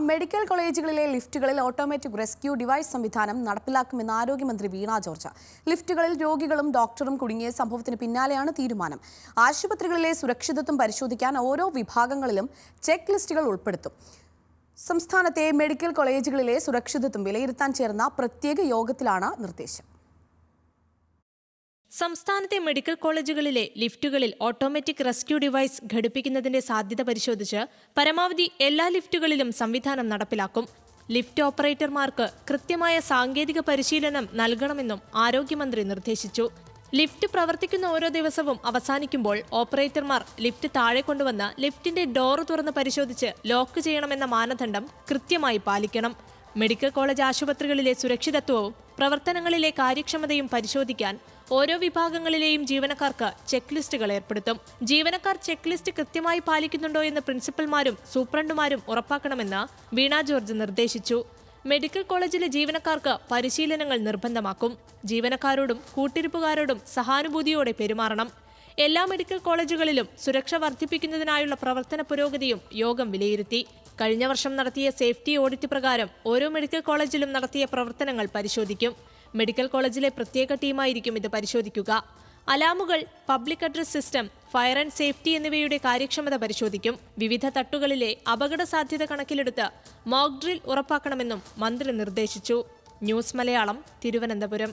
Medical കോളേജുകളിലെ ലിഫ്റ്റുകളിൽ automatic rescue device സംവിധാനം നടപ്പിലാക്കുമെന്ന് ആരോഗ്യമന്ത്രി വീണ ജോർജ്. ലിഫ്റ്റുകളിൽ രോഗികളും ഡോക്ടറും കുടുങ്ങിയ സംഭവത്തിന് പിന്നാലെയാണ് തീരുമാനം. ആശുപത്രികളിലെ സുരക്ഷിതത്വം പരിശോധിക്കാൻ ഓരോ വിഭാഗങ്ങളിലും ചെക്ക് ലിസ്റ്റുകൾ ഉൾപ്പെടുത്തും. സംസ്ഥാനത്തെ മെഡിക്കൽ കോളേജുകളിലെ സുരക്ഷിതത്വം വിലയിരുത്താൻ ചേർന്ന പ്രത്യേക യോഗത്തിലാണ് നിർദ്ദേശം. സംസ്ഥാനത്തെ മെഡിക്കൽ കോളേജുകളിലെ ലിഫ്റ്റുകളിൽ ഓട്ടോമാറ്റിക് റെസ്ക്യൂ ഡിവൈസ് ഘടിപ്പിക്കുന്നതിന്റെ സാധ്യത പരിശോധിച്ച് പരമാവധി എല്ലാ ലിഫ്റ്റുകളിലും സംവിധാനം നടപ്പിലാക്കും. ലിഫ്റ്റ് ഓപ്പറേറ്റർമാർക്ക് കൃത്യമായ സാങ്കേതിക പരിശീലനം നൽകണമെന്നും ആരോഗ്യമന്ത്രി നിർദ്ദേശിച്ചു. ലിഫ്റ്റ് പ്രവർത്തിക്കുന്ന ഓരോ ദിവസവും അവസാനിക്കുമ്പോൾ ഓപ്പറേറ്റർമാർ ലിഫ്റ്റ് താഴെ കൊണ്ടുവന്ന് ലിഫ്റ്റിന്റെ ഡോർ തുറന്ന് പരിശോധിച്ച് ലോക്ക് ചെയ്യണമെന്ന മാനദണ്ഡം കൃത്യമായി പാലിക്കണം. മെഡിക്കൽ കോളേജ് ആശുപത്രികളിലെ സുരക്ഷിതത്വവും പ്രവർത്തനങ്ങളിലെ കാര്യക്ഷമതയും പരിശോധിക്കാൻ ഓരോ വിഭാഗങ്ങളിലെയും ജീവനക്കാർക്ക് ചെക്ക് ലിസ്റ്റുകൾ ഏർപ്പെടുത്തും. ജീവനക്കാർ ചെക്ക് ലിസ്റ്റ് കൃത്യമായി പാലിക്കുന്നുണ്ടോ എന്ന് പ്രിൻസിപ്പൽമാരും സൂപ്രണ്ടുമാരും ഉറപ്പാക്കണമെന്ന് വീണ ജോർജ് നിർദ്ദേശിച്ചു. മെഡിക്കൽ കോളേജിലെ ജീവനക്കാർക്ക് പരിശീലനങ്ങൾ നിർബന്ധമാക്കും. ജീവനക്കാരോടും കൂട്ടിരിപ്പുകാരോടും സഹാനുഭൂതിയോടെ പെരുമാറണം. എല്ലാ മെഡിക്കൽ കോളേജുകളിലും സുരക്ഷ വർദ്ധിപ്പിക്കുന്നതിനായുള്ള പ്രവർത്തന പുരോഗതിയും യോഗം വിലയിരുത്തി. കഴിഞ്ഞ വർഷം നടത്തിയ സേഫ്റ്റി ഓഡിറ്റ് പ്രകാരം ഓരോ മെഡിക്കൽ കോളേജിലും നടത്തിയ പ്രവർത്തനങ്ങൾ പരിശോധിക്കും. മെഡിക്കൽ കോളേജിലെ പ്രത്യേക ടീമായിരിക്കും ഇത് പരിശോധിക്കുക. അലാമുകൾ, public address system, fire and safety എന്നിവയുടെ കാര്യക്ഷമത പരിശോധിക്കും. വിവിധ തട്ടുകളിലെ അപകട സാധ്യത കണക്കിലെടുത്ത് മോക്ക് ഡ്രിൽ ഉറപ്പാക്കണമെന്നും മന്ത്രി നിർദ്ദേശിച്ചു. ന്യൂസ് മലയാളം, തിരുവനന്തപുരം.